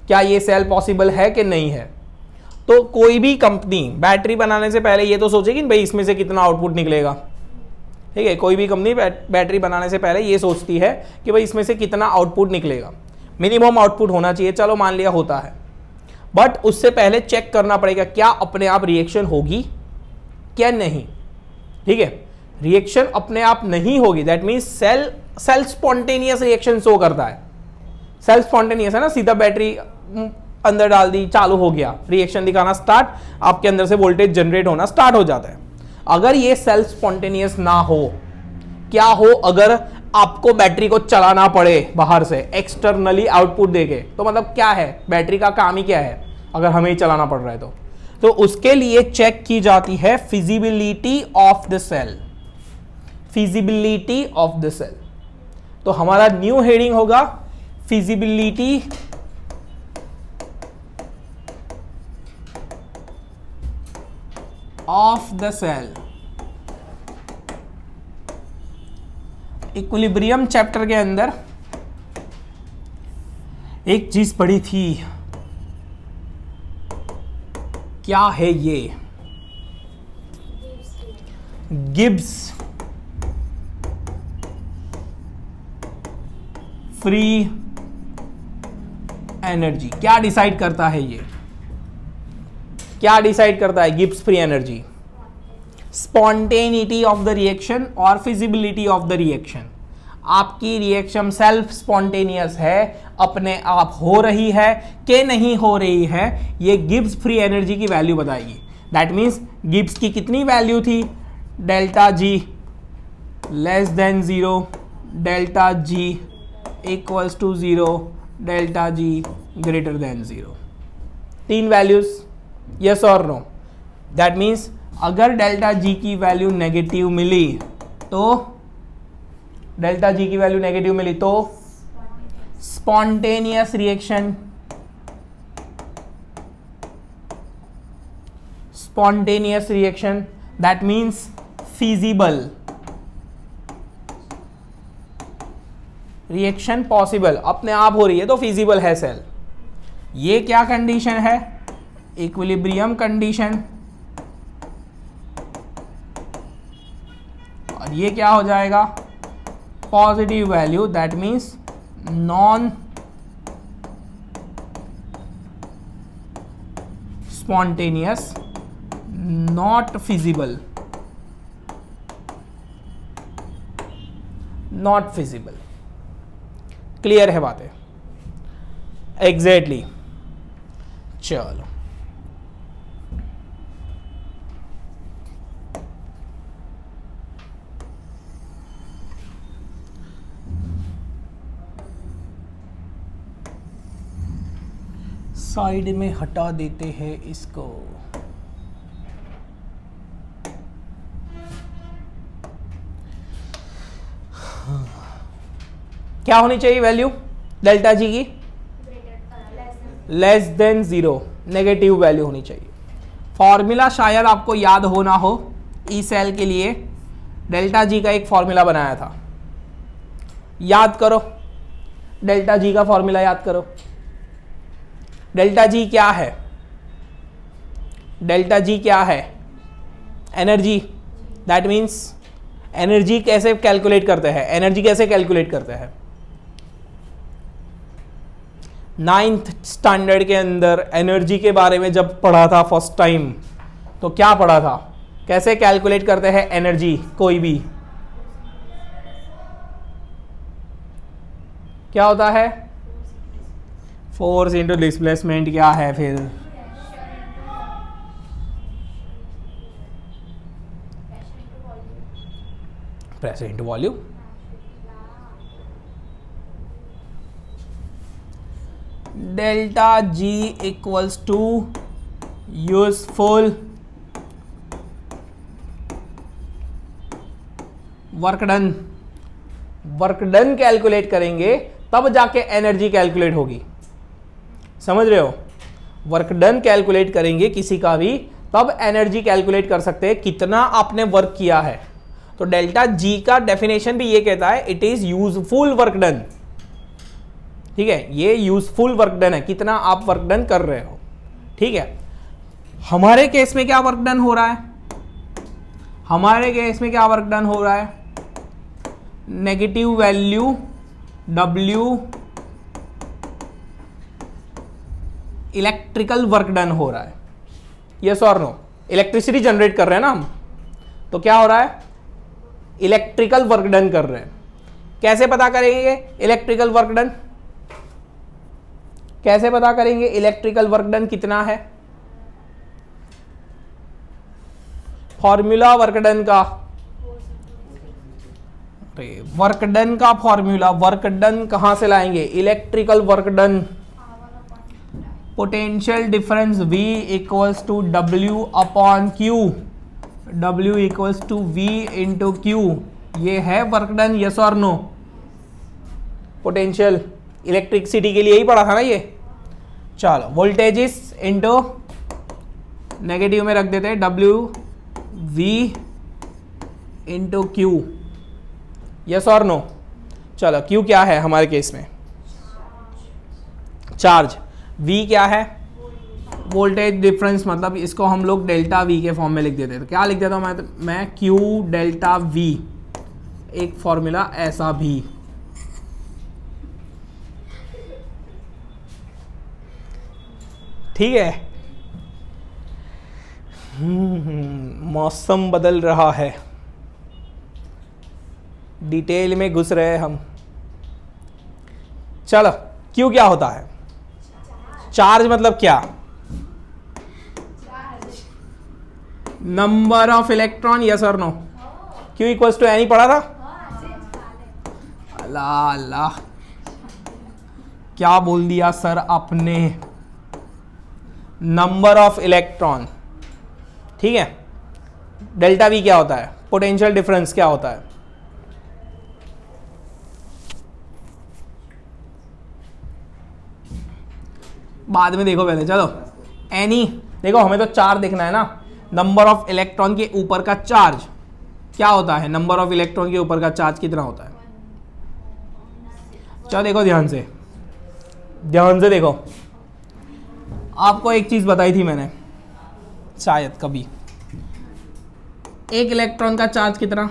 क्या ये सेल पॉसिबल है कि नहीं है। तो कोई भी कंपनी बैटरी बनाने से पहले ये तो सोचेगी भाई इसमें से कितना आउटपुट निकलेगा, ठीक है। कोई भी कंपनी बैटरी बनाने से पहले ये सोचती है कि भाई इसमें से कितना आउटपुट निकलेगा, मिनिमम आउटपुट होना चाहिए, चलो मान लिया होता है, बट उससे पहले चेक करना पड़ेगा क्या अपने आप रिएक्शन होगी क्या नहीं, ठीक है। रिएक्शन अपने आप नहीं होगी, that means cell spontaneous reaction show करता है। सेल्फ स्पॉन्टेनियस है ना, सीधा बैटरी अंदर डाल दी, चालू हो गया, रिएक्शन दिखाना स्टार्ट, आपके अंदर से वोल्टेज जनरेट होना स्टार्ट हो जाता है। अगर ये सेल्फ स्पॉन्टेनियस ना हो, क्या हो, अगर आपको बैटरी को चलाना पड़े बाहर से एक्सटर्नली आउटपुट देके, तो मतलब क्या है, बैटरी का काम ही क्या है अगर हमें ही चलाना पड़ रहा है तो उसके लिए चेक की जाती है feasibility of the cell, feasibility of the cell. तो हमारा न्यू हेडिंग होगा feasibility of the cell. Equilibrium chapter के अंदर एक चीज पढ़ी थी, क्या है ये, गिब्स फ्री एनर्जी। क्या डिसाइड करता है ये, क्या डिसाइड करता है Gibbs free energy, spontaneity of the reaction और फिजिबिलिटी ऑफ द रिएक्शन। आपकी रिएक्शन सेल्फ स्पॉन्टेनियस है, अपने आप हो रही है कि नहीं हो रही है, ये गिब्स फ्री एनर्जी की वैल्यू बताएगी। दैट मीन्स गिब्स की कितनी वैल्यू थी, delta G less than 0, delta G equals to 0, delta G greater than 0। 3 values, yes और नो। दैट मीन्स अगर डेल्टा जी की वैल्यू नेगेटिव मिली तो, डेल्टा जी की वैल्यू नेगेटिव मिली तो spontaneous reaction, spontaneous reaction, that means feasible reaction, possible, अपने आप हो रही है तो फीजिबल है सेल। ये क्या कंडीशन है, इक्विलिब्रियम कंडीशन। और ये क्या हो जाएगा, positive value, that means non spontaneous, not feasible, not feasible. Clear है बातें? एग्जैक्टली। चलो साइड में हटा देते हैं इसको। क्या होनी चाहिए वैल्यू डेल्टा जी की? लेस देन 0, नेगेटिव वैल्यू होनी चाहिए। फॉर्मूला शायद आपको याद हो ना हो, ई सेल के लिए डेल्टा जी का एक फॉर्मूला बनाया था, याद करो। डेल्टा जी का फॉर्मूला याद करो। डेल्टा जी क्या है? डेल्टा जी क्या है? एनर्जी। दैट मीन्स एनर्जी कैसे कैलकुलेट करते हैं? एनर्जी कैसे कैलकुलेट करते हैं? 9th स्टैंडर्ड के अंदर एनर्जी के बारे में जब पढ़ा था फर्स्ट टाइम, तो क्या पढ़ा था? कैसे कैलकुलेट करते हैं एनर्जी? कोई भी क्या होता है? Force into displacement. क्या है फिर? Pressure into volume. Delta G equals to useful work done. Work done calculate करेंगे तब जाके एनर्जी कैलकुलेट होगी, समझ रहे हो? वर्क डन कैलकुलेट करेंगे किसी का भी तब एनर्जी कैलकुलेट कर सकते हैं कितना आपने वर्क किया है। तो डेल्टा जी का डेफिनेशन भी ये कहता है it is useful work done. ठीक है, ये यूजफुल वर्क डन है, कितना आप वर्क डन कर रहे हो। ठीक है, हमारे केस में क्या वर्क डन हो रहा है? हमारे केस में क्या वर्क डन हो रहा है? Negative value W electrical work done हो रहा है। यस और नो? इलेक्ट्रिसिटी जनरेट कर रहे हैं ना हम, तो क्या हो रहा है? इलेक्ट्रिकल वर्क डन कर रहे हैं। कैसे पता करेंगे इलेक्ट्रिकल वर्क डन? कैसे पता करेंगे इलेक्ट्रिकल वर्क डन कितना है? फॉर्मूला वर्क डन का, वर्क डन का फॉर्मूला, वर्क डन कहां से लाएंगे? Electrical work done potential difference V equals to W upon Q, W equals to V into Q। ये है वर्क डन। यस और नो? पोटेंशियल इलेक्ट्रिसिटी के लिए ही पढ़ा था ना ये। चलो वोल्टेजेस इंटू नेगेटिव में रख देते हैं W V into Q। Yes और नो? चलो Q क्या है हमारे केस में? चार्ज। V क्या है? वोल्टेज डिफरेंस, मतलब इसको हम लोग डेल्टा V के फॉर्म में लिख देते हैं। तो क्या लिख देता हूं मैं Q डेल्टा V, एक फॉर्मूला ऐसा भी। ठीक है, मौसम बदल रहा है, डिटेल में घुस रहे हैं हम। चलो Q क्या होता है? चार्ज मतलब क्या? Number of electron. यस और no? Q equals to any पढ़ा था? अल्लाह अल्लाह, क्या बोल दिया सर आपने? Number of electron. ठीक है, डेल्टा V क्या होता है? पोटेंशियल डिफरेंस क्या होता है? बाद में देखो, पहले चलो एनी। देखो हमें तो चार्ज देखना है ना। नंबर ऑफ इलेक्ट्रॉन के ऊपर का चार्ज क्या होता है? नंबर ऑफ इलेक्ट्रॉन के ऊपर का चार्ज कितना होता है? चलो देखो ध्यान से, ध्यान से देखो। आपको एक चीज बताई थी मैंने शायद कभी, एक इलेक्ट्रॉन का चार्ज कितना?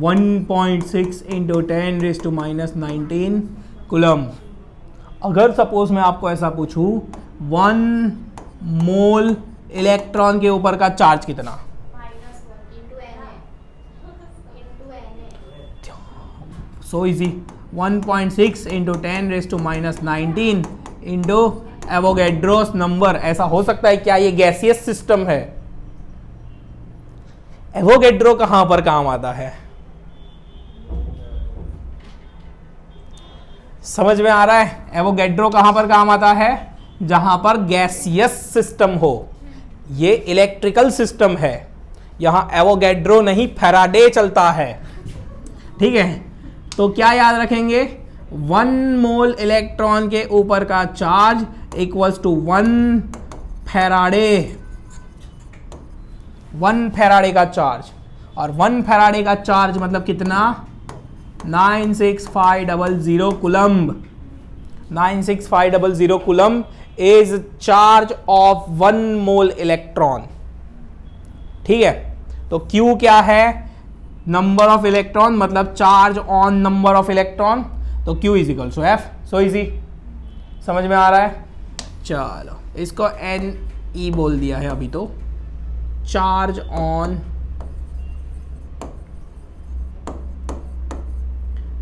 1.6 into 10 raise to minus 19 coulomb. अगर सपोज मैं आपको ऐसा पूछूं 1 मोल इलेक्ट्रॉन के ऊपर का चार्ज कितना, so easy, 1.6 into 10⁻⁻19 into Avogadro's number. ऐसा हो सकता है क्या? ये गैसियस सिस्टम है। एवोगैड्रो कहां पर काम आता है? समझ में आ रहा है? एवोगैड्रो कहां पर काम आता है? जहां पर गैसियस सिस्टम हो। ये इलेक्ट्रिकल सिस्टम है, यहां एवोगैड्रो नहीं फैराडे चलता है। ठीक है, तो क्या याद रखेंगे? 1 मोल इलेक्ट्रॉन के ऊपर का charge equals to 1 faraday. 1 faraday का चार्ज, और 1 फैराडे का चार्ज मतलब कितना? 96500 coulomb. 96500 coulomb is charge of 1 mole electron. ठीक है, तो Q क्या है? नंबर ऑफ इलेक्ट्रॉन, मतलब charge on number of electron. तो Q is equal to F। So easy, समझ में आ रहा है? चलो, इसको Ne बोल दिया है अभी तो, charge on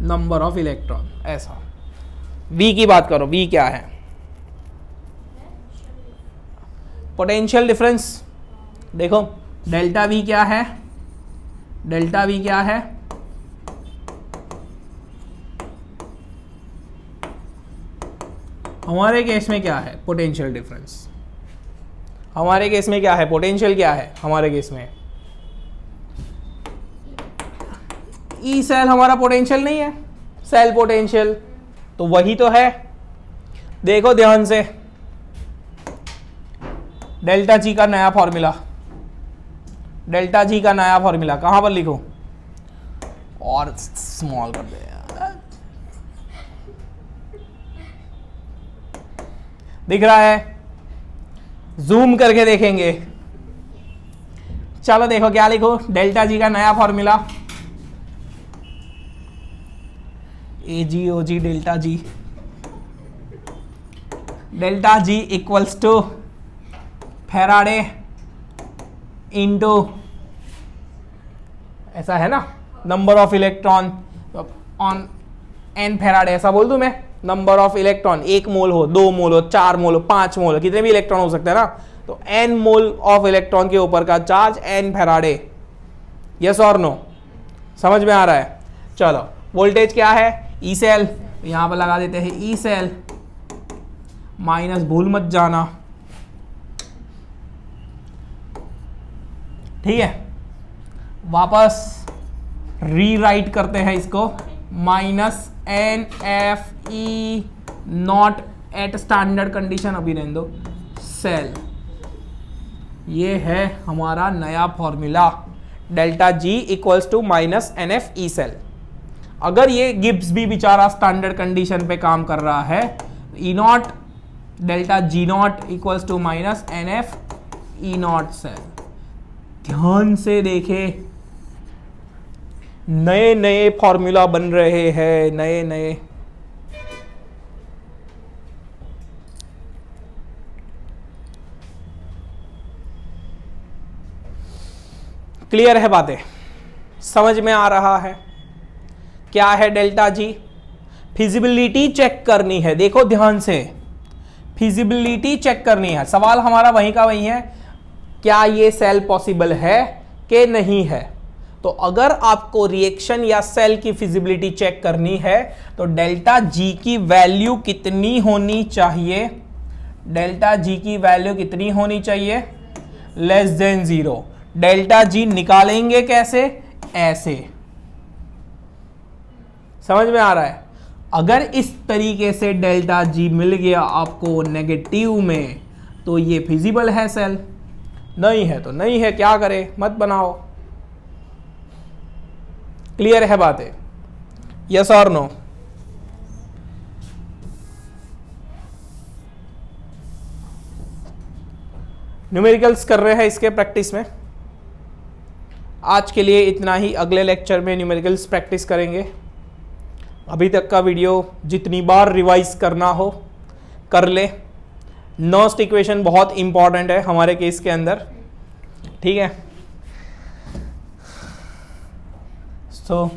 number of electron. ऐसा V की बात करो, V क्या है? Potential difference. देखो डेल्टा V क्या है? डेल्टा V क्या है? हमारे केस में क्या है? Potential difference. हमारे केस में क्या है? पोटेंशियल क्या है हमारे केस में? ई सेल हमारा पोटेंशियल नहीं है, सेल पोटेंशियल तो वही तो है। देखो ध्यान से, डेल्टा जी का नया फॉर्मूला, डेल्टा जी का नया फॉर्मूला कहां पर लिखो? और स्मॉल कर दे यार, दिख रहा है? जूम करके देखेंगे। चलो देखो क्या लिखो, डेल्टा जी का नया formula, AgOg delta G. Delta G equals to faraday into, ऐसा है ना, number of electron on n faraday. ऐसा बोल दूं मैं? नंबर ऑफ इलेक्ट्रॉन, 1 मोल हो, 2 मोल हो, 4 मोल हो, 5 मोल हो, कितने भी इलेक्ट्रॉन हो सकते हैं ना। तो n मोल ऑफ इलेक्ट्रॉन के ऊपर का चार्ज n फैराडे। यस और नो? समझ में आ रहा है? चलो, वोल्टेज क्या है? ई सेल, यहां पर लगा देते हैं ई सेल, माइनस भूल मत जाना। ठीक है, वापस रीराइट करते हैं इसको, minus NFE nought at standard condition, अभी रहने दो, सेल। ये है हमारा नया formula, delta G equals to minus NFE cell. अगर ये गिब्स भी बेचारा स्टैंडर्ड कंडीशन पे काम कर रहा है, E not delta G not equals to minus NFE not cell. ध्यान से देखे, नए नए फॉर्मूला बन रहे हैं, नए नए। क्लियर है बातें? समझ में आ रहा है? क्या है डेल्टा जी? फिजिबिलिटी चेक करनी है। देखो ध्यान से, फिजिबिलिटी चेक करनी है। सवाल हमारा वहीं का वहीं है, क्या ये सेल पॉसिबल है कि नहीं है। तो अगर आपको रिएक्शन या सेल की फिजिबिलिटी चेक करनी है तो डेल्टा जी की वैल्यू कितनी होनी चाहिए? डेल्टा जी की वैल्यू कितनी होनी चाहिए? Less than 0। डेल्टा जी निकालेंगे कैसे? ऐसे। समझ में आ रहा है? अगर इस तरीके से डेल्टा जी मिल गया आपको नेगेटिव में, तो ये फिजिबल है सेल, नहीं है तो नहीं है, क्या करे, मत बनाओ। क्लियर है बातें? यस और नो? न्यूमेरिकल्स कर रहे हैं इसके प्रैक्टिस में। आज के लिए इतना ही, अगले लेक्चर में न्यूमेरिकल्स प्रैक्टिस करेंगे। अभी तक का वीडियो जितनी बार रिवाइज करना हो कर ले। नॉस्ट इक्वेशन बहुत इंपॉर्टेंट है हमारे केस के अंदर, ठीक है। सो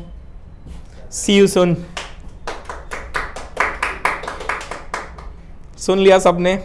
सी यू सुन। सुन लिया सबने?